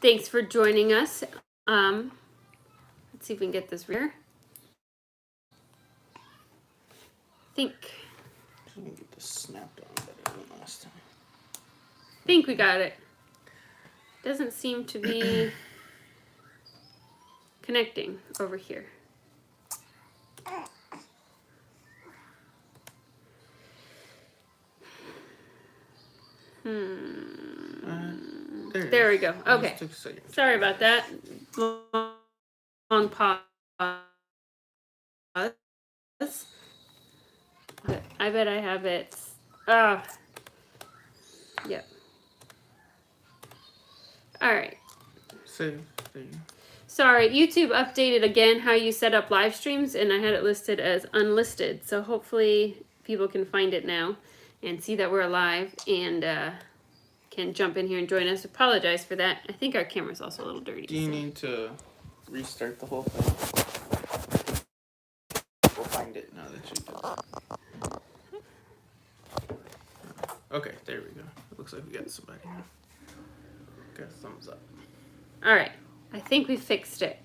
Thanks for joining us. Let's see if we can get this here. I get this snapped on better than last time. think we got it. Doesn't seem to be connecting over here. There we go. Okay. Sorry about that. Long pause. I bet I have it. Yep. All right. Sorry, YouTube updated again how you set up live streams, and I had it listed as unlisted. So hopefully people can find it now and see that we're alive and can jump in here and join us. Apologize for that. I think our camera's also a little dirty. Do you need to restart the whole thing? We'll find it now that you did. Okay, there we go. It looks like we got somebody now. Got a thumbs up. All right. I think we fixed it.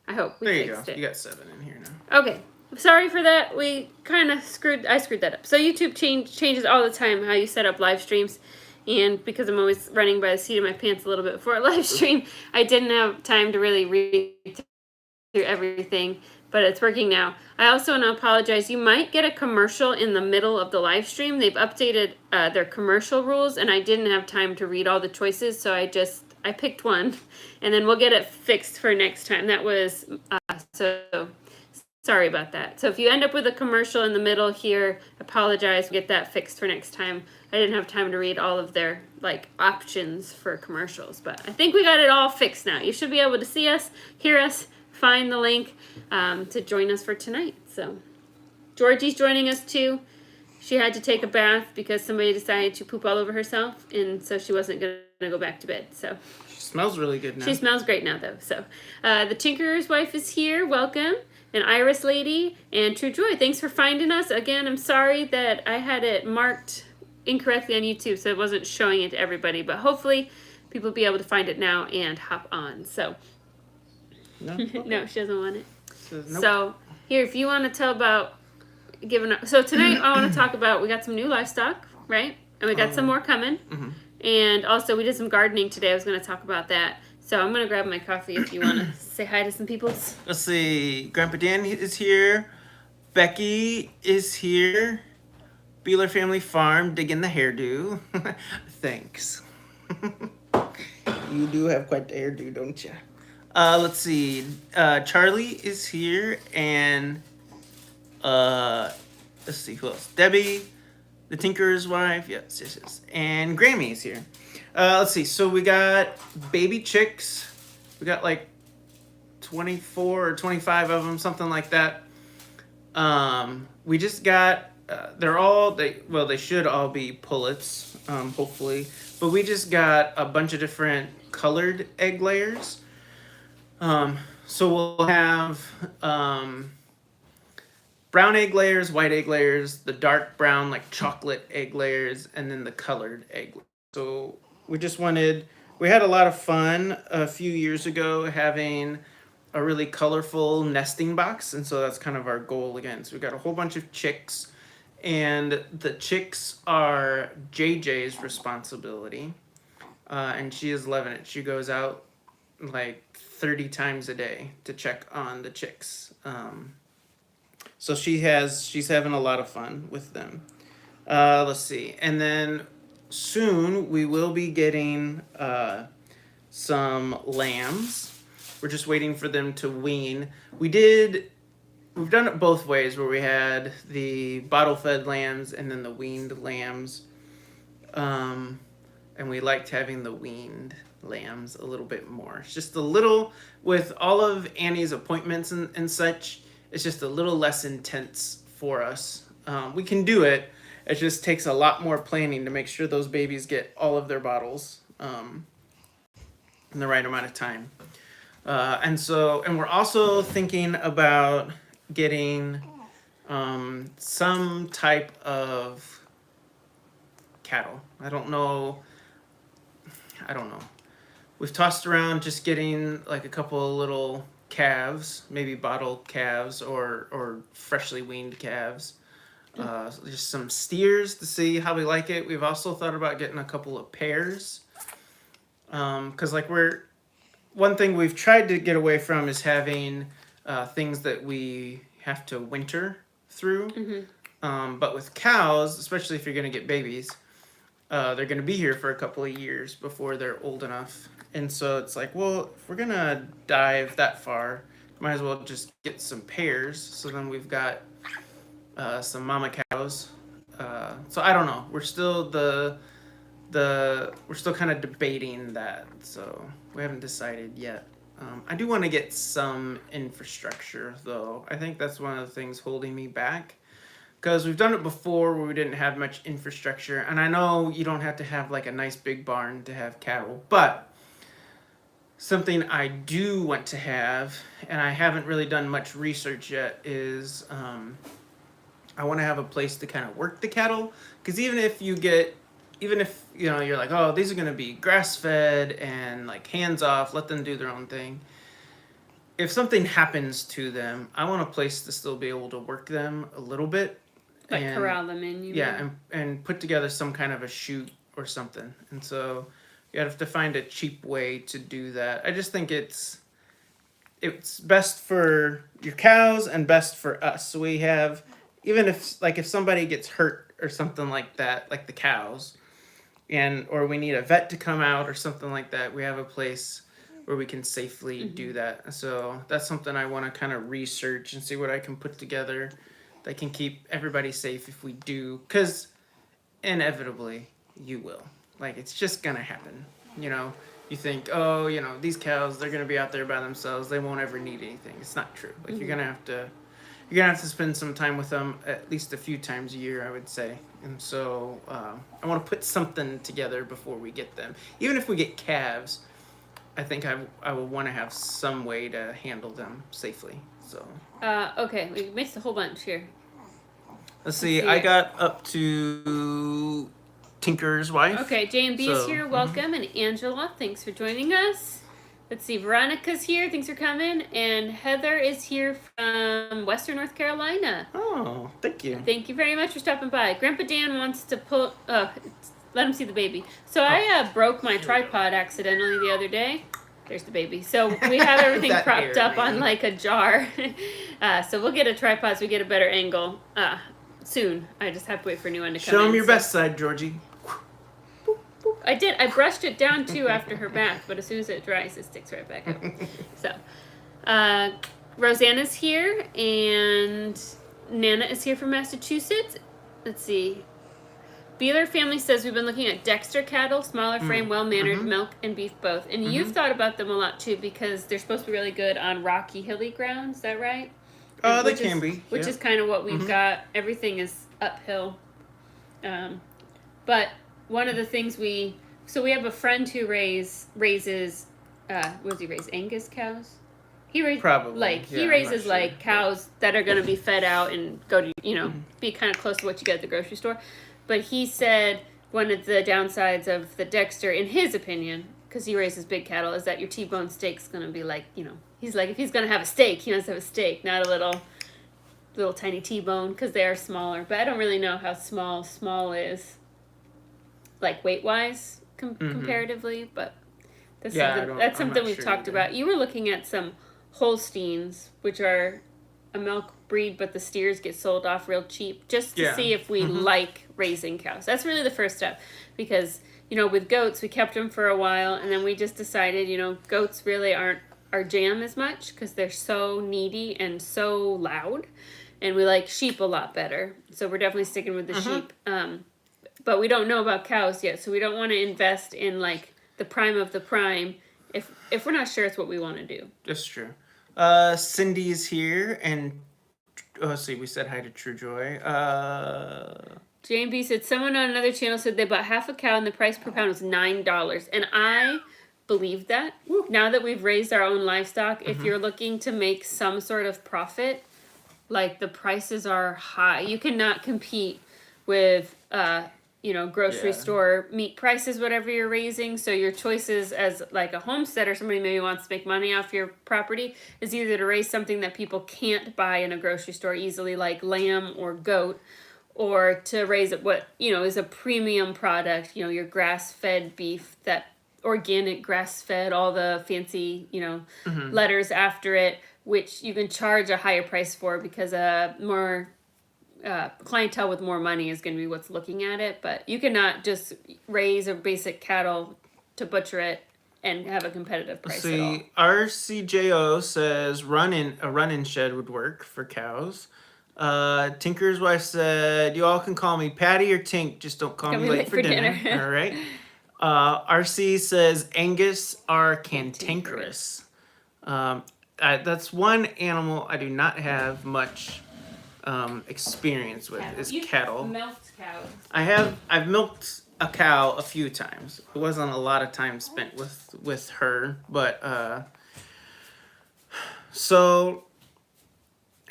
I hope we fixed it. You got 7 in here now. Okay. Sorry for that. We kind of I screwed that up. So YouTube changes all the time how you set up live streams. And because I'm always running by the seat of my pants a little bit before a live stream, I didn't have time to really read through everything. But it's working now. I also want to apologize. You might get a commercial in the middle of the live stream. They've updated their commercial rules, and I didn't have time to read all the choices, so I picked one, and then we'll get it fixed for next time. That was, so sorry about that. So if you end up with a commercial in the middle here, apologize. We'll get that fixed for next time. I didn't have time to read all of their options for commercials, but I think we got it all fixed now. You should be able to see us, hear us, find the link to join us for tonight. So Georgie's joining us too. She had to take a bath because somebody decided to poop all over herself, and so she wasn't going to go back to bed. So she smells really good now. She smells great now, though. So the Tinkerer's wife is here. Welcome. And Iris Lady and True Joy. Thanks for finding us. Again, I'm sorry that I had it marked incorrectly on YouTube, so it wasn't showing it to everybody. But hopefully people will be able to find it now and hop on. So no, okay. No, she doesn't want it. Nope. So here, if you want to tell about so tonight I want to talk about, we got some new livestock, right? And we got some more coming. Mm-hmm. And also we did some gardening today. I was going to talk about that. So I'm going to grab my coffee if you want to say hi to some people. Let's see. Grandpa Dan is here. Becky is here. Beeler Family Farm digging the hairdo. Thanks. You do have quite the hairdo, don't you? Let's see. Charlie is here, and let's see who else. Debbie, the Tinkerer's wife. Yes. And Grammy is here. Let's see. So we got baby chicks. We got 24 or 25 of them, something like that. We just got. They should all be pullets, hopefully. But we just got a bunch of different colored egg layers. So we'll have brown egg layers, white egg layers, the dark brown, chocolate egg layers, and then the colored egg layers. So we had a lot of fun a few years ago having a really colorful nesting box. And so that's kind of our goal again. So we got a whole bunch of chicks. And the chicks are JJ's responsibility. And she is loving it. She goes out 30 times a day to check on the chicks. So she's having a lot of fun with them. Let's see. And then soon we will be getting some lambs. We're just waiting for them to wean. We've done it both ways, where we had the bottle-fed lambs and then the weaned lambs. And we liked having the weaned lambs a little bit more. It's just a little, with all of Annie's appointments and such, it's just a little less intense for us. We can do it. It just takes a lot more planning to make sure those babies get all of their bottles in the right amount of time. And we're also thinking about getting some type of cattle. I don't know. we've tossed around just getting like a couple of little calves, maybe bottled calves or freshly weaned calves. Just some steers to see how we like it. We've also thought about getting a couple of pairs. Because one thing we've tried to get away from is having things that we have to winter through. But with cows, especially if you're going to get babies, they're going to be here for a couple of years before they're old enough. And so it's like, well, if we're going to dive that far, might as well just get some pairs. So then we've got some mama cows. So I don't know. We're still we're still kind of debating that. So we haven't decided yet. I do want to get some infrastructure though. I think that's one of the things holding me back. Because we've done it before where we didn't have much infrastructure. And I know you don't have to have like a nice big barn to have cattle. But something I do want to have, and I haven't really done much research yet, is I want to have a place to kind of work the cattle. Because even if you know, you're like, oh, these are going to be grass fed and like hands off, let them do their own thing. If something happens to them, I want a place to still be able to work them a little bit. Like corral them in, you mean? and put together some kind of a chute or something. And so you have to find a cheap way to do that. I just think it's best for your cows and best for us. So we have, even if somebody gets hurt or something like that, like the cows, or we need a vet to come out or something like that, we have a place where we can safely do that. So that's something I want to kind of research and see what I can put together that can keep everybody safe if we do, because inevitably you will. Like, it's just gonna happen. You know, you think, oh, you know, these cows, they're gonna be out there by themselves, they won't ever need anything. It's not true. Like, you're gonna have to spend some time with them at least a few times a year, I would say. And so I want to put something together before we get them. Even if we get calves, I think I will want to have some way to handle them safely. So. Okay, we missed a whole bunch here. Let's see. I got up to Tinker's wife. Okay, J&B is here. Welcome. And Angela, thanks for joining us. Let's see. Veronica's here. Thanks for coming. And Heather is here from Western North Carolina. Oh, thank you. Thank you very much for stopping by. Grandpa Dan wants to let him see the baby. So I broke my tripod accidentally the other day. There's the baby. So we have everything propped up on like a jar. So we'll get a tripod so we get a better angle soon. I just have to wait for a new one to come in. Show him your best side, Georgie. I did. I brushed it down too after her bath, but as soon as it dries, it sticks right back up. So, Rosanna's here, and Nana is here from Massachusetts. Let's see. Beeler family says we've been looking at Dexter cattle, smaller frame, well-mannered, milk and beef both. And you've thought about them a lot too because they're supposed to be really good on rocky, hilly ground. Is that right? They can be. Which is kind of what we've got. Everything is uphill. But one of the things we have a friend who raises, what does he raise? Angus cows? He raises raises like cows that are going to be fed out and go to, be kind of close to what you get at the grocery store. But he said one of the downsides of the Dexter, in his opinion, because he raises big cattle, is that your T-bone steak's going to be like, he's like, if he's going to have a steak, he wants to have a steak, not a little tiny T-bone, because they are smaller. But I don't really know how small is, like weight-wise, comparatively. But that's something we've talked about. You were looking at some Holsteins, which are a milk breed, but the steers get sold off real cheap, just to see if we like raising cows. That's really the first step, because with goats we kept them for a while, and then we just decided goats really aren't our jam as much because they're so needy and so loud, and we like sheep a lot better, so we're definitely sticking with the sheep. But we don't know about cows yet, so we don't want to invest in like the prime of the prime if we're not sure it's what we want to do. That's true. Cindy's here, and let's see, we said hi to True Joy. JB said someone on another channel said they bought half a cow and the price per pound was $9, and I believe that. Woo. Now that we've raised our own livestock, if you're looking to make some sort of profit, like the prices are high. You cannot compete with grocery Yeah. store meat prices, whatever you're raising. So your choices as like a homesteader, somebody maybe wants to make money off your property, is either to raise something that people can't buy in a grocery store easily, like lamb or goat, or to raise what is a premium product, your grass-fed beef, that organic grass-fed, all the fancy Mm-hmm. letters after it, which you can charge a higher price for because more clientele with more money is going to be what's looking at it. But you cannot just raise a basic cattle to butcher it and have a competitive price at all. See, RCJO says a run-in shed would work for cows. Tinker's wife said, "You all can call me Patty or Tink, just don't call me late for dinner." All right. RC says Angus are cantankerous. That's one animal I do not have much experience with. Is cattle. Milked cows. I've milked a cow a few times. It wasn't a lot of time spent with her, but so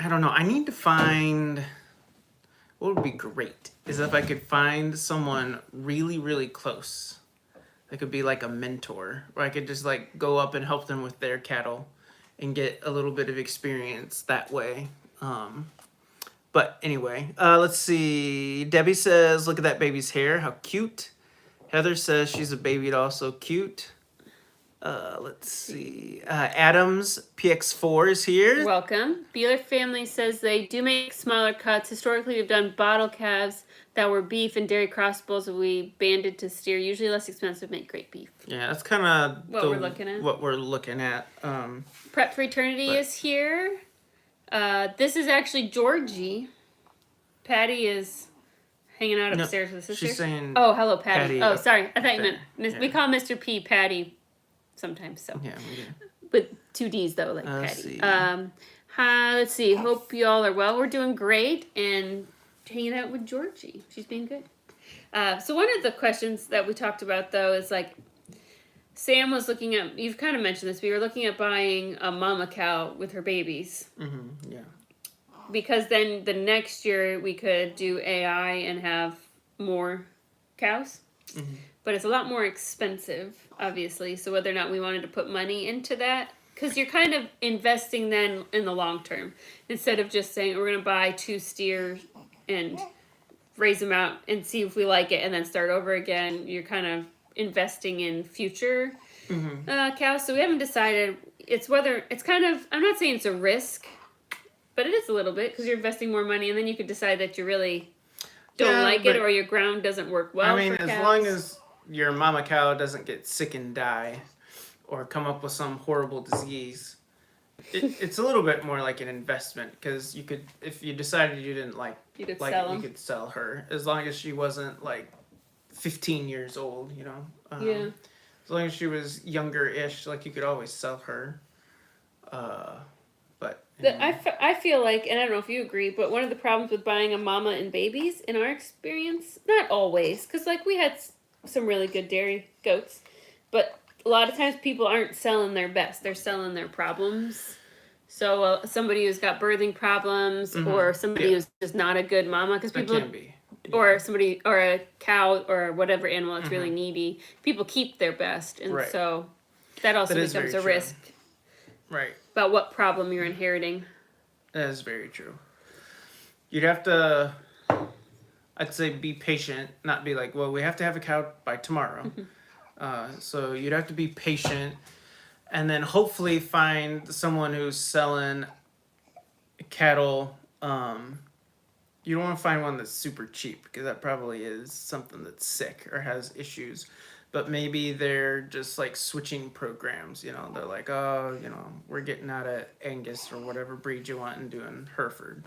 I don't know. I need to find what would be great is if I could find someone really, really close. That could be like a mentor, where I could just like go up and help them with their cattle and get a little bit of experience that way. But anyway, let's see. Debbie says, "Look at that baby's hair. How cute." Heather says she's a baby doll, so cute. Let's see. Adams PX4 is here. Welcome. Beeler family says they do make smaller cuts. Historically, we've done bottle calves that were beef and dairy cross bulls that we banded to steer. Usually less expensive, make great beef. Yeah, that's kind of what we're looking at. Prep for Eternity is here. This is actually Georgie. Patty is hanging out upstairs with the sister. She's saying, "Oh, hello, Patty." Oh, sorry. I thought you meant yeah. We call Mr. P Patty sometimes. So yeah, we do. with 2 D's though, like Patty. See. Let's see. Hope you all are well. We're doing great and hanging out with Georgie. She's being good. So one of the questions that we talked about though is like, Sam was looking at, you've kind of mentioned this, we were looking at buying a mama cow with her babies. Mm-hmm, yeah. Because then the next year we could do AI and have more cows. Mm-hmm. But it's a lot more expensive, obviously. So whether or not we wanted to put money into that, because you're kind of investing then in the long term. Instead of just saying, we're going to buy 2 steers and raise them out and see if we like it and then start over again. You're kind of investing in future cows. So we haven't decided. I'm not saying it's a risk, but it is a little bit because you're investing more money and then you could decide that you really don't like it or your ground doesn't work well. I mean, as long as your mama cow doesn't get sick and die or come up with some horrible disease, it's a little bit more like an investment because you could, if you decided you didn't you could sell her as long as she wasn't like 15 years old, as long as she was younger-ish, like you could always sell her. But I feel like, and I don't know if you agree, but one of the problems with buying a mama and babies, in our experience, not always, because like we had some really good dairy goats, but a lot of times people aren't selling their best; they're selling their problems. So somebody who's got birthing problems, or somebody who's just not a good mama, because people can be. Yeah. Or somebody, or a cow, or whatever animal that's really needy. People keep their best, and so that also becomes a risk. Right. About what problem you're inheriting. That is very true. You'd have to, I'd say, be patient, not be like, well, we have to have a cow by tomorrow. So you'd have to be patient, and then hopefully find someone who's selling cattle. You don't want to find one that's super cheap because that probably is something that's sick or has issues. But maybe they're just like switching programs, They're like, oh, we're getting out of Angus or whatever breed you want and doing Hereford.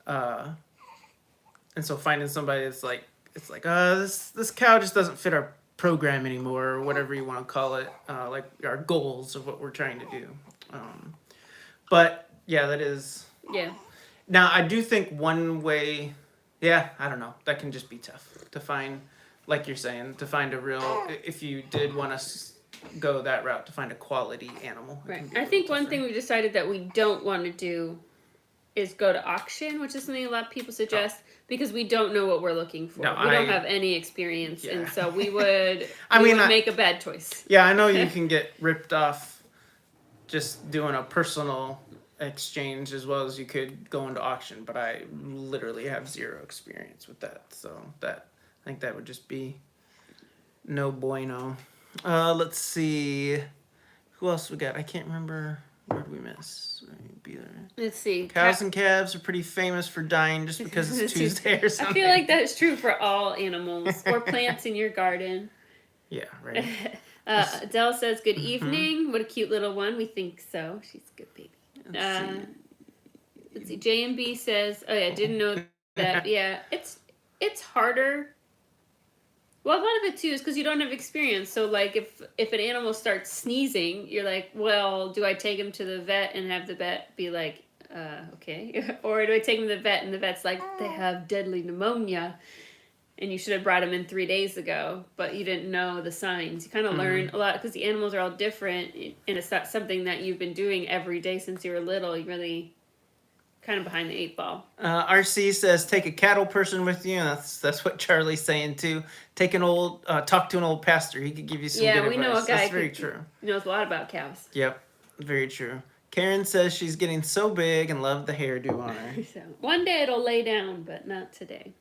And so finding somebody that's like, it's like, this cow just doesn't fit our program anymore or whatever you want to call it, like our goals of what we're trying to do. But yeah, that is. Yeah. Now, I do think one way, I don't know, that can just be tough to find, like you're saying, to find a real, if you did want to go that route, to find a quality animal. Right. I think one thing we decided that we don't want to do is go to auction, which is something a lot of people suggest because we don't know what we're looking for. We don't have any experience, and so we would make a bad choice. Yeah, I know you can get ripped off just doing a personal exchange as well as you could go into auction, but I literally have zero experience with that, so I think that would just be no bueno. Let's see, who else we got? I can't remember. Where did we miss? Let's see. Cows and calves are pretty famous for dying just because it's Tuesday or something. I feel like that's true for all animals or plants in your garden. Yeah, right. Adele says, good evening. What a cute little one. We think so. She's a good baby. Let's see. J&B says, oh yeah, didn't know that. Yeah, it's harder. Well, a lot of it too is because you don't have experience. So like if an animal starts sneezing, you're like, well, do I take him to the vet and have the vet be like, okay, or do I take him to the vet and the vet's like, they have deadly pneumonia, and you should have brought him in 3 days ago, but you didn't know the signs. You kind of learn a lot because the animals are all different, and it's not something that you've been doing every day since you were little. You really kind of behind the 8 ball. RC says take a cattle person with you. That's what Charlie's saying too. Take talk to an old pastor. He could give you some good advice. Yeah, we know a guy. That's very true. He knows a lot about cows. Yep, very true. Karen says she's getting so big and love the hairdo on her. So, one day it'll lay down, but not today.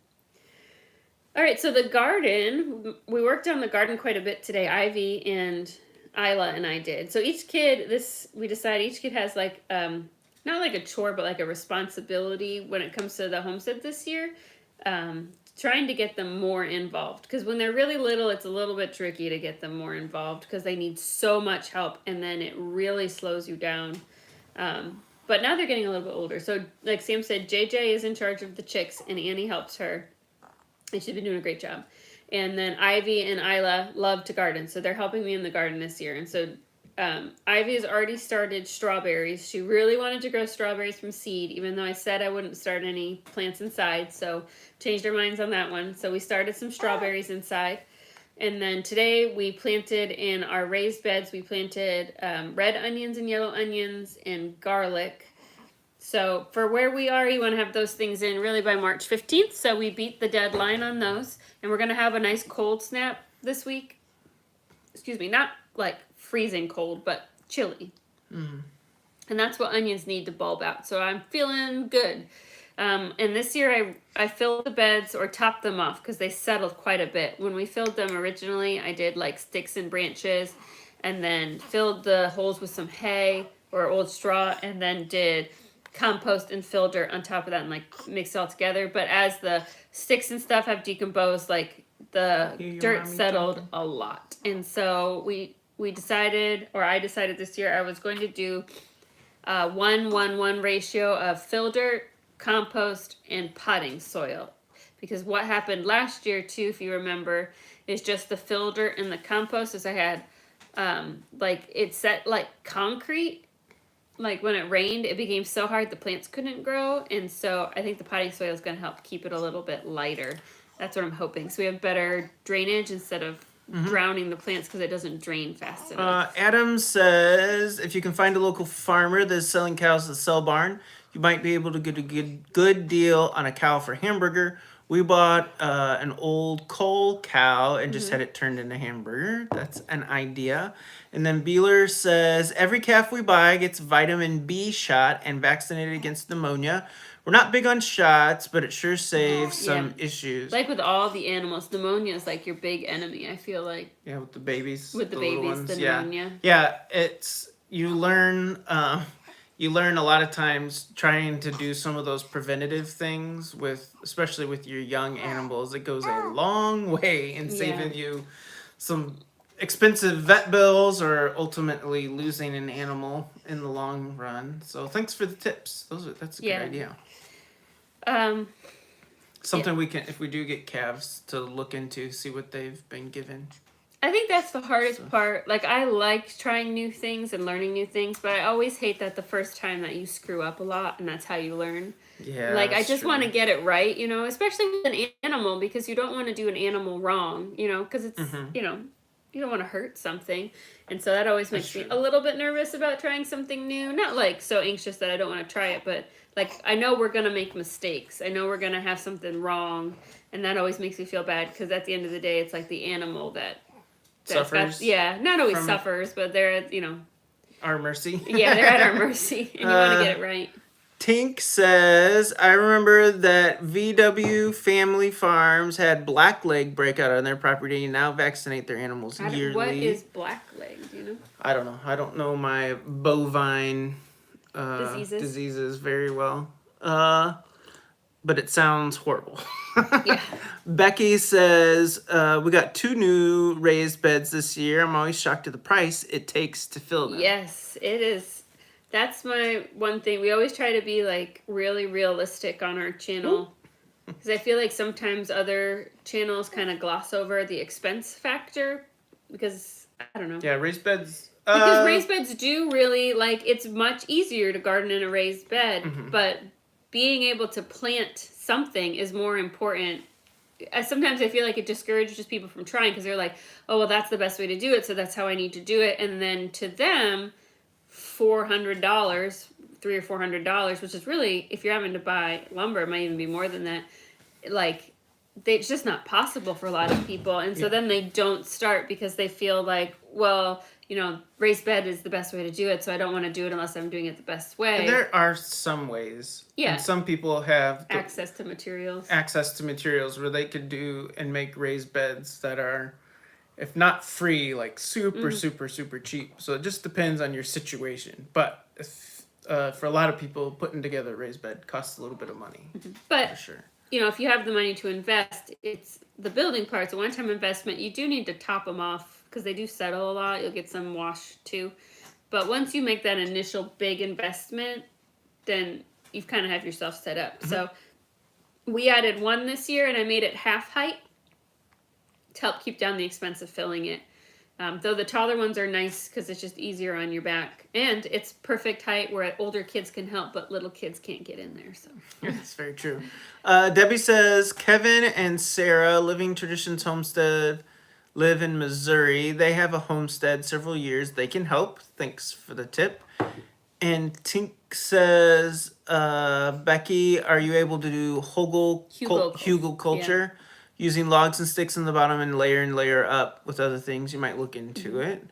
All right, so the garden, we worked on the garden quite a bit today. Ivy and Isla and I did. So each kid, we decided each kid has like, not like a chore, but like a responsibility when it comes to the homestead this year. Trying to get them more involved. Because when they're really little, it's a little bit tricky to get them more involved because they need so much help and then it really slows you down. But now they're getting a little bit older. So like Sam said, JJ is in charge of the chicks and Annie helps her. And she's been doing a great job. And then Ivy and Isla love to garden. So they're helping me in the garden this year. And so Ivy has already started strawberries. She really wanted to grow strawberries from seed, even though I said I wouldn't start any plants inside. So changed our minds on that one. So we started some strawberries inside. And then today we planted in our raised beds, we planted red onions and yellow onions and garlic. So for where we are, you want to have those things in really by March 15th. So we beat the deadline on those. And we're going to have a nice cold snap this week. Excuse me, not like freezing cold, but chilly. And that's what onions need to bulb out. So I'm feeling good. And this year I filled the beds or topped them off because they settled quite a bit. When we filled them originally, I did like sticks and branches and then filled the holes with some hay or old straw and then did compost and fill dirt on top of that and like mix it all together. But as the sticks and stuff have decomposed, like the dirt settled a lot. And so I decided this year I was going to do 1-1-1 ratio of fill dirt, compost, and potting soil. Because what happened last year too, if you remember, is just the fill dirt and the compost is I had it set like concrete. Like when it rained, it became so hard the plants couldn't grow. And so I think the potting soil is going to help keep it a little bit lighter. That's what I'm hoping. So we have better drainage instead of drowning the plants because it doesn't drain fast enough. Adam says if you can find a local farmer that is selling cows at the sell barn, you might be able to get a good deal on a cow for hamburger. We bought an old coal cow and just had it turned into hamburger. That's an idea. And then Beeler says, every calf we buy gets vitamin B shot and vaccinated against pneumonia. We're not big on shots, but it sure saves some issues. Like with all the animals, pneumonia is like your big enemy, I feel like. Yeah, with the babies. With the babies, the pneumonia. Yeah, you learn a lot of times trying to do some of those preventative things especially with your young animals. It goes a long way in saving you some expensive vet bills or ultimately losing an animal in the long run. So thanks for the tips. That's a good idea. Something we can, if we do get calves, to look into, see what they've been given. I think that's the hardest part. Like, I like trying new things and learning new things, but I always hate that the first time that you screw up a lot and that's how you learn. Yeah. Like, I just want to get it right, especially with an animal because you don't want to do an animal wrong, because it's, want to hurt something. And so that always makes me a little bit nervous about trying something new. Not like so anxious that I don't want to try it, but like I know we're going to make mistakes. I know we're going to have something wrong, and that always makes me feel bad because at the end of the day it's like the animal that suffers. Not always suffers, but they're at, our mercy. Yeah, they're at our mercy, and you want to get it right. Tink says, I remember that VW Family Farms had blackleg break out on their property and now vaccinate their animals yearly. What is blackleg? Do you know? I don't know. I don't know my bovine diseases very well. But it sounds horrible. Yeah. Becky says, we got 2 new raised beds this year. I'm always shocked at the price it takes to fill them. Yes, it is. That's my one thing. We always try to be like really realistic on our channel. Because I feel like sometimes other channels kind of gloss over the expense factor. Because, I don't know. Yeah, raised beds. Because raised beds do really, like, it's much easier to garden in a raised bed. Mm-hmm. But being able to plant something is more important. Sometimes I feel like it discourages people from trying because they're like, oh, well, that's the best way to do it, so that's how I need to do it. And then to them, $400, $300 or $400, which is really, if you're having to buy lumber, it might even be more than that. Like, it's just not possible for a lot of people. And so then they don't start because they feel like, well, raised bed is the best way to do it, so I don't want to do it unless I'm doing it the best way. And there are some ways. Yeah. And some people have access to materials where they could do and make raised beds that are, if not free, like super, super, super cheap. So it just depends on your situation. But if, for a lot of people, putting together a raised bed costs a little bit of money. But, for sure. If you have the money to invest, it's the building part's a one-time investment. You do need to top them off because they do settle a lot. You'll get some wash too. But once you make that initial big investment, then you've kind of have yourself set up. Mm-hmm. So we added one this year, and I made it half height to help keep down the expense of filling it. Though the taller ones are nice because it's just easier on your back. And it's perfect height where older kids can help, but little kids can't get in there. So that's very true. Debbie says, Kevin and Sarah, Living Traditions Homestead, live in Missouri. They have a homestead several years. They can help. Thanks for the tip. And Tink says, Becky, are you able to do hugelculture? Yeah. Using logs and sticks in the bottom and layer up with other things. You might look into it.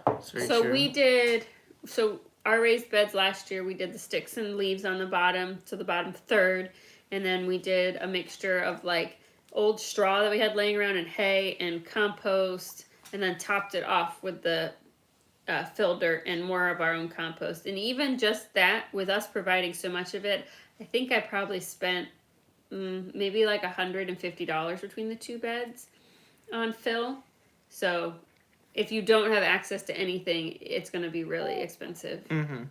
It's very true. So our raised beds last year, we did the sticks and leaves on the bottom, so the bottom third. And then we did a mixture of like old straw that we had laying around and hay and compost, and then topped it off with the fill dirt and more of our own compost. And even just that, with us providing so much of it, I think I probably spent maybe like $150 between the 2 beds on fill. So if you don't have access to anything, it's going to be really expensive. Mm-hmm.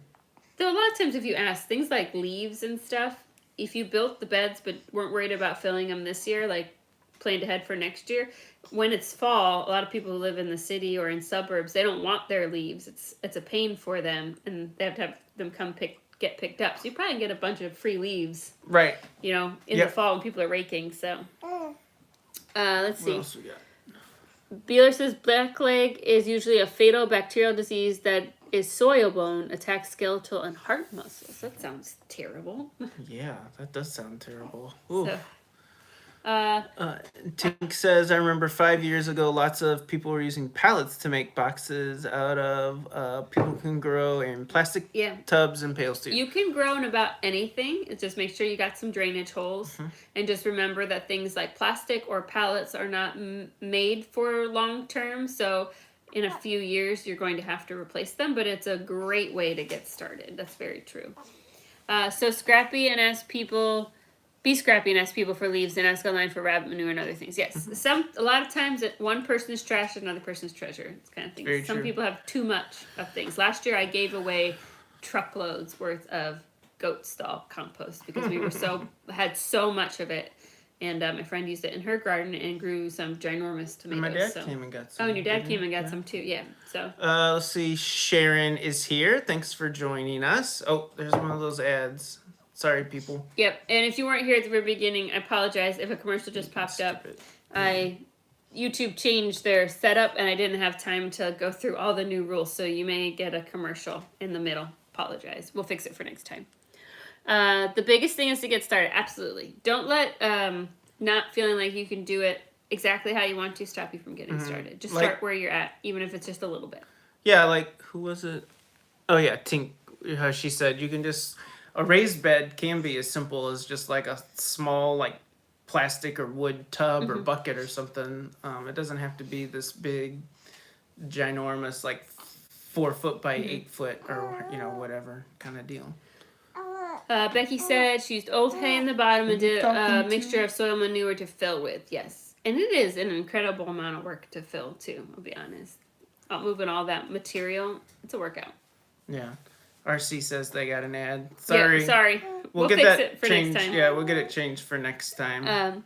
Though a lot of times if you ask things like leaves and stuff, if you built the beds but weren't worried about filling them this year, like planned ahead for next year, when it's fall, a lot of people who live in the city or in suburbs, they don't want their leaves. It's a pain for them, and they have to have them come get picked up. So you probably can get a bunch of free leaves. Right. In the fall when people are raking. So let's see. What else we got? Beeler says blackleg is usually a fatal bacterial disease that is soil bone, attacks skeletal and heart muscles. That sounds terrible. Yeah, that does sound terrible. Ooh. So, Tink says, I remember 5 years ago, lots of people were using pallets to make boxes out of. People can grow in plastic tubs and pails too. You can grow in about anything. Just make sure you got some drainage holes. Mm-hmm. And just remember that things like plastic or pallets are not made for long term. So in a few years, you're going to have to replace them. But it's a great way to get started. That's very true. So Scrappy and ask people... Be scrappy and ask people for leaves and ask online for rabbit manure and other things. Yes, a lot of times one person is trash and another person's treasure. It's kind of thing. Some people have too much of things. Last year I gave away truckloads worth of goat stall compost because we had so much of it, and my friend used it in her garden and grew some ginormous tomatoes. And my dad came and got some. Oh, and your dad came and got some too. Yeah. So. Let's see. Sharon is here. Thanks for joining us. Oh, there's one of those ads. Sorry, people. Yep, and if you weren't here at the very beginning, I apologize if a commercial just popped up. I YouTube changed their setup, and I didn't have time to go through all the new rules, so you may get a commercial in the middle. Apologize. We'll fix it for next time. The biggest thing is to get started. Absolutely. Don't let not feeling like you can do it exactly how you want to stop you from getting started. Just start where you're at, even if it's just a little bit. Yeah, like, who was it? Oh, yeah, Tink. How she said you can just... A raised bed can be as simple as just like a small, like, plastic or wood tub or bucket or something. It doesn't have to be this big, ginormous, like, 4 foot by 8 foot or, whatever kind of deal. Becky said she used old hay in the bottom and did a mixture of soil manure to fill with. Yes. And it is an incredible amount of work to fill, too, I'll be honest. Moving all that material, it's a workout. Yeah. RC says they got an ad. Sorry. Yeah, sorry. We'll fix get it for changed. next time. Yeah, we'll get it changed for next time.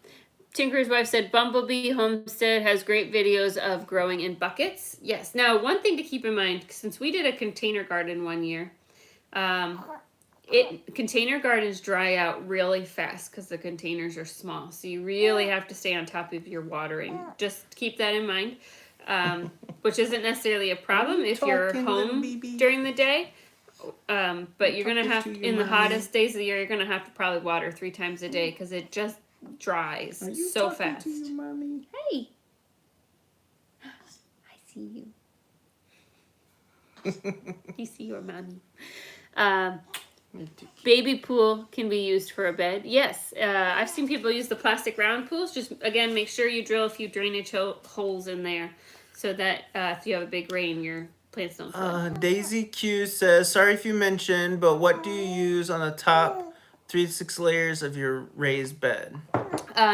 Tinker's wife said Bumblebee Homestead has great videos of growing in buckets. Yes. Now, one thing to keep in mind, since we did a container garden one year, container gardens dry out really fast because the containers are small. So you really have to stay on top of your watering. Just keep that in mind, which isn't necessarily a problem if you're home during the day. But you're going to have, in the hottest days of the year, you're going to have to probably water 3 times a day because it just dries so fast. Hey. I see you. You see your mommy. Baby pool can be used for a bed. Yes, I've seen people use the plastic round pools. Just, again, make sure you drill a few drainage holes in there so that if you have a big rain, your plants don't flood. Daisy Q says, sorry if you mentioned, but what do you use on the top 3 to 6 layers of your raised bed?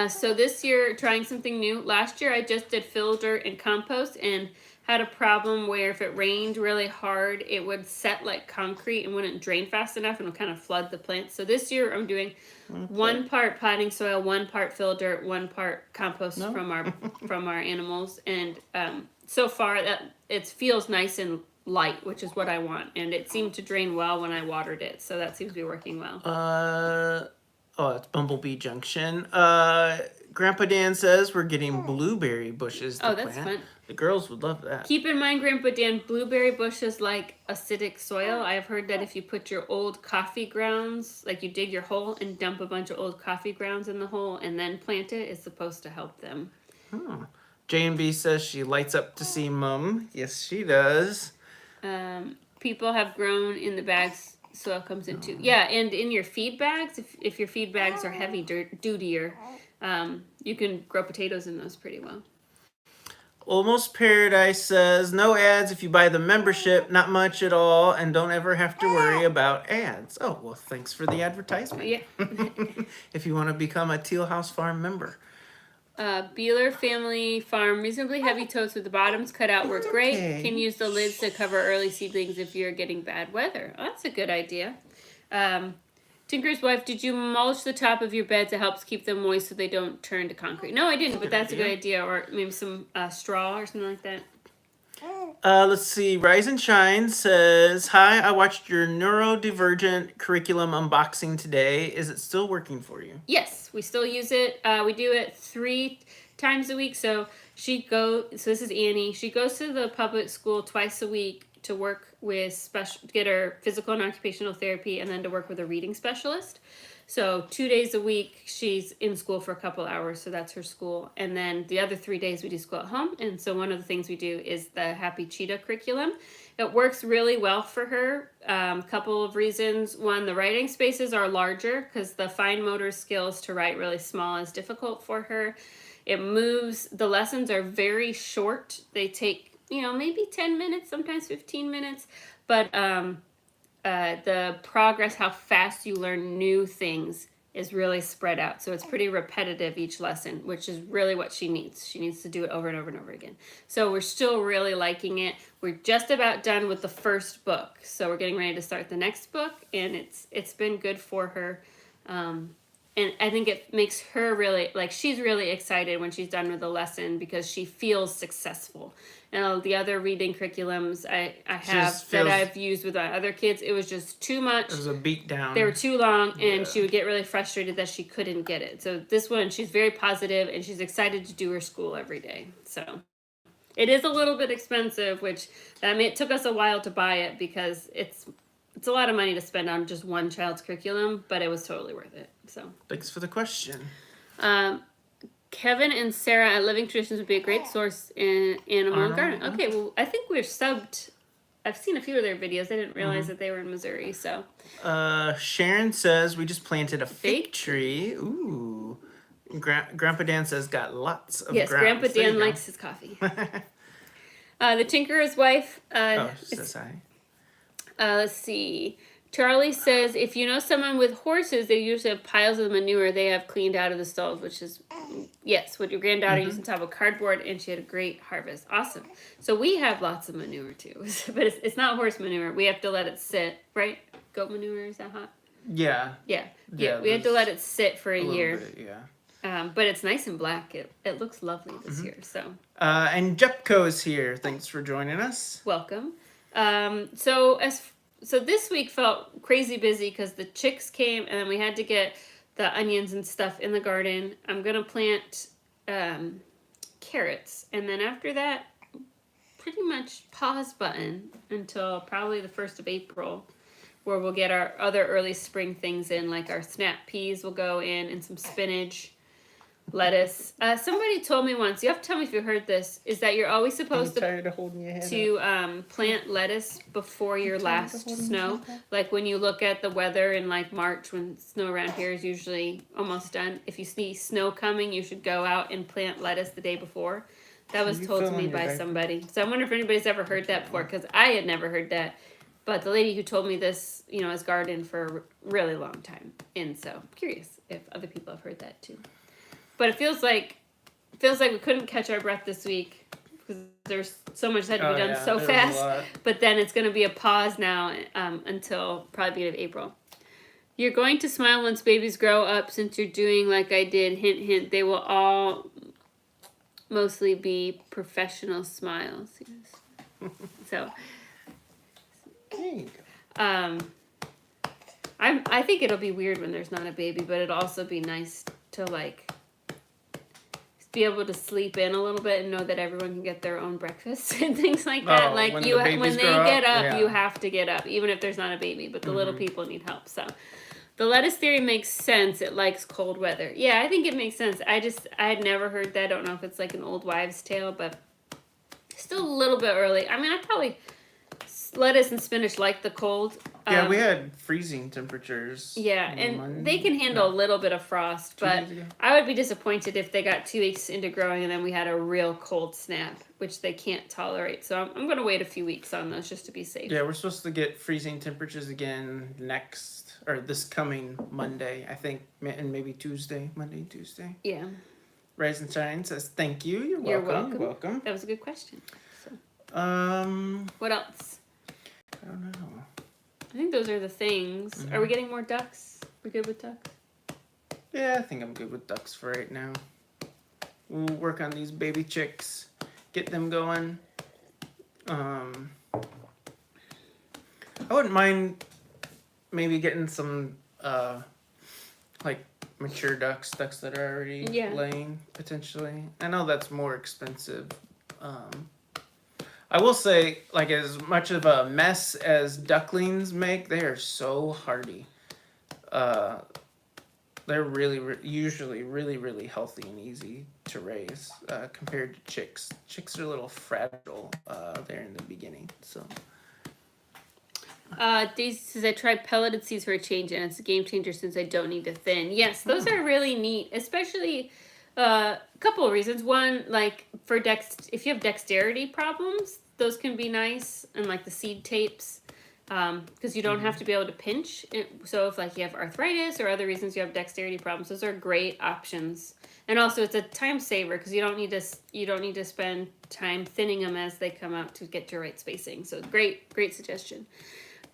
So this year, trying something new. Last year, I just did fill dirt and compost and had a problem where if it rained really hard, it would set like concrete and wouldn't drain fast enough and would kind of flood the plants. So this year, I'm doing 1 part potting soil, 1 part fill dirt, 1 part compost from our animals, and so far that it feels nice and light, which is what I want, and it seemed to drain well when I watered it, so that seems to be working well. It's Bumblebee Junction. Grandpa Dan says we're getting blueberry bushes to that's plant. fun. The girls would love that. Keep in mind, Grandpa Dan, blueberry bushes like acidic soil. I've heard that if you put your old coffee grounds, like you dig your hole and dump a bunch of old coffee grounds in the hole and then plant it, it's supposed to help them. J&B says she lights up to see Mum. Yes, she does. People have grown in the bags soil comes into. Yeah, and in your feed bags, if your feed bags are heavy dutier, you can grow potatoes in those pretty well. Almost Paradise says, no ads if you buy the membership, not much at all, and don't ever have to worry about ads. Oh, well, thanks for the advertisement. Yeah. If you want to become a Teal House Farm member. Beeler Family Farm, reasonably heavy totes with the bottoms cut out work great. Okay. Can use the lids to cover early seedlings if you're getting bad weather. Oh, that's a good idea. Tinker's wife, did you mulch the top of your beds? It helps keep them moist so they don't turn to concrete. No, I didn't, but that's a good idea. Or maybe some straw or something like that. Let's see. Rise and Shine says, hi, I watched your neurodivergent curriculum unboxing today. Is it still working for you? Yes, we still use it. We do it 3 times a week. So this is Annie. She goes to the public school twice a week to work with get her physical and occupational therapy, and then to work with a reading specialist. So 2 days a week, she's in school for a couple hours, so that's her school. And then the other 3 days we do school at home. And so one of the things we do is the Happy Cheetah curriculum. It works really well for her. Couple of reasons. One, the writing spaces are larger because the fine motor skills to write really small is difficult for her. It moves. The lessons are very short. They take, maybe 10 minutes, sometimes 15 minutes. But the progress, how fast you learn new things is really spread out. So it's pretty repetitive each lesson, which is really what she needs. She needs to do it over and over and over again. So we're still really liking it. We're just about done with the first book. So we're getting ready to start the next book, and it's been good for her. And And I think it makes her really, like, she's really excited when she's done with the lesson because she feels successful. And the other reading curriculums I have that I've used with my other kids, it was just too much. It was a beat down. They were too long, and she would get really frustrated that she couldn't get it. So this one, she's very positive, and she's excited to do her school every day. So it is a little bit expensive, which it took us a while to buy it because it's a lot of money to spend on just one child's curriculum, but it was totally worth it. So thanks for the question. Kevin and Sarah at Living Traditions would be a great source in Animal and Garden. Okay, well, I think we're subbed. I've seen a few of their videos. I didn't realize that they were in Missouri, so. Sharon says, we just planted a fig tree. Ooh. Grandpa Dan says, got lots of Yes, grounds. Grandpa Dan likes his coffee. The Tinkerer's wife. Says hi. Let's see. Charlie says, if you know someone with horses, they usually have piles of manure they have cleaned out of the stalls, which is, yes, what your granddaughter used on top of cardboard, and she had a great harvest. Awesome. So we have lots of manure, too. But it's not horse manure. We have to let it sit, right? Goat manure, is that hot? Yeah. Yeah. We had to let it sit for a year. Bit, yeah. But it's nice and black. It looks lovely this year, so. And Jepko is here. Thanks for joining us. Welcome. So this week felt crazy busy because the chicks came and then we had to get the onions and stuff in the garden. I'm going to plant carrots. And then after that, pretty much pause button until probably the 1st of April, where we'll get our other early spring things in, like our snap peas will go in and some spinach, lettuce. Somebody told me once, you have to tell me if you heard this, is that you're always supposed to plant lettuce before your last snow. Like when you look at the weather in like March, when snow around here is usually almost done, if you see snow coming, you should go out and plant lettuce the day before. That was told to me by somebody. So I wonder if anybody's ever heard that before, because I had never heard that. But the lady who told me this, has gardened for a really long time. And so I'm curious if other people have heard that too. But it feels like we couldn't catch our breath this week because there's so much that had to be done so fast. But then it's going to be a pause now until probably the beginning of April. You're going to smile once babies grow up since you're doing like I did. Hint, hint. They will all mostly be professional smiles. So. There you go. I think it'll be weird when there's not a baby, but it'll also be nice to like be able to sleep in a little bit and know that everyone can get their own breakfast and things like that. Like when they get up, you have to get up, even if there's not a baby. But the little people need help. So the lettuce theory makes sense. It likes cold weather. Yeah, I think it makes sense. I had never heard that. I don't know if it's like an old wives' tale, but still a little bit early. I mean, I probably lettuce and spinach like the cold. Yeah, we had freezing temperatures. Yeah, and they can handle a little bit of frost, but I would be disappointed if they got 2 weeks into growing and then we had a real cold snap, which they can't tolerate. So I'm going to wait a few weeks on those just to be safe. Yeah, we're supposed to get freezing temperatures again this coming Monday, I think, and maybe Tuesday, Monday, Tuesday. Yeah. Rise and Shine says, thank you. You're welcome. That was a good question. So. What else? I don't know. I think those are the things. Mm-hmm. Are we getting more ducks? We good with ducks? Yeah, I think I'm good with ducks for right now. We'll work on these baby chicks, get them going. I wouldn't mind maybe getting some like mature ducks that are already laying potentially. I know that's more expensive. I will say, like, as much of a mess as ducklings make, they are so hardy. They're usually really healthy and easy to raise compared to chicks. Chicks are a little fragile there in the beginning. So. Daisy says, I tried pelleted seeds for a change, and it's a game changer since I don't need to thin. Yes, those are really neat, especially... a couple of reasons. One, like for if you have dexterity problems, those can be nice, and like the seed tapes, because you don't have to be able to pinch. So if like you have arthritis or other reasons you have dexterity problems, those are great options. And also it's a time saver because you don't need to spend time thinning them as they come out to get your right spacing. So great suggestion.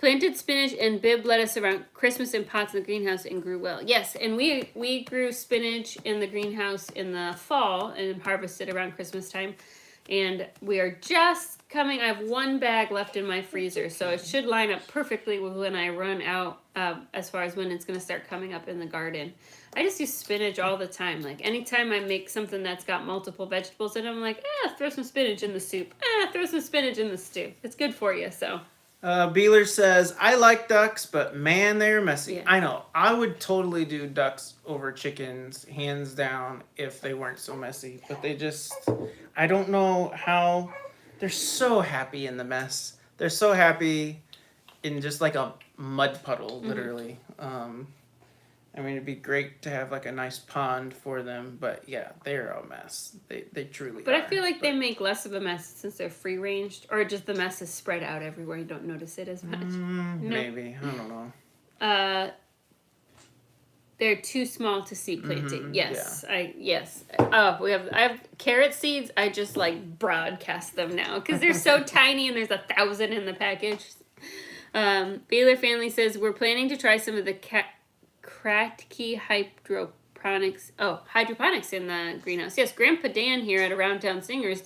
Planted spinach and Bib lettuce around Christmas in pots in the greenhouse and grew well. Yes, and we grew spinach in the greenhouse in the fall and harvested around Christmas time. And we are just coming. I have 1 bag left in my freezer, so it should line up perfectly with when I run out as far as when it's going to start coming up in the garden. I just use spinach all the time. Like anytime I make something that's got multiple vegetables in it, I'm like, throw some spinach in the soup. Throw some spinach in the stew. It's good for you, so. Beeler says, I like ducks, but man, they're messy. Yeah. I know. I would totally do ducks over chickens, hands down, if they weren't so messy. But they just, I don't know how, they're so happy in the mess. They're so happy in just like a mud puddle, literally. I mean, it'd be great to have like a nice pond for them, but yeah, they're a mess. They truly are. But I feel like they make less of a mess since they're free ranged, or just the mess is spread out everywhere. You don't notice it as much. Maybe. I don't know. They're too small to seed planting. Yes, yeah. Yes. Oh, I have carrot seeds. I just like broadcast them now because they're so tiny and there's 1,000 in the package. Baylor family says we're planning to try some of the Kratky hydroponics in the greenhouse. Yes, Grandpa Dan here at Around Town Singers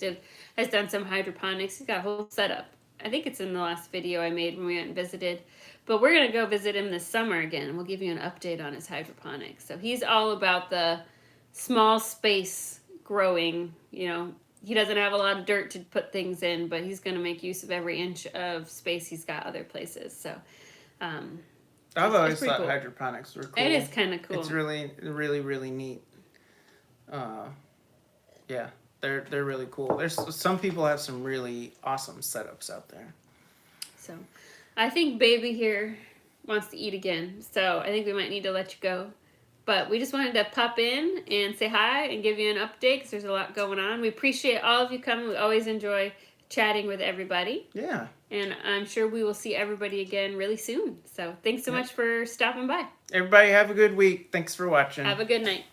has done some hydroponics. He's got a whole setup. I think it's in the last video I made when we went and visited. But we're going to go visit him this summer again, and we'll give you an update on his hydroponics. So he's all about the small space growing. You know, he doesn't have a lot of dirt to put things in, but he's going to make use of every inch of space he's got other places. So, I've always thought cool. Hydroponics were cool. It is kind of cool. It's really, really, really neat. Yeah, they're really cool. There's some people have some really awesome setups out there. So, I think Baby here wants to eat again. So I think we might need to let you go. But we just wanted to pop in and say hi and give you an update because there's a lot going on. We appreciate all of you coming. We always enjoy chatting with everybody. Yeah. And I'm sure we will see everybody again really soon. So thanks so much for stopping by. Everybody have a good week. Thanks for watching. Have a good night.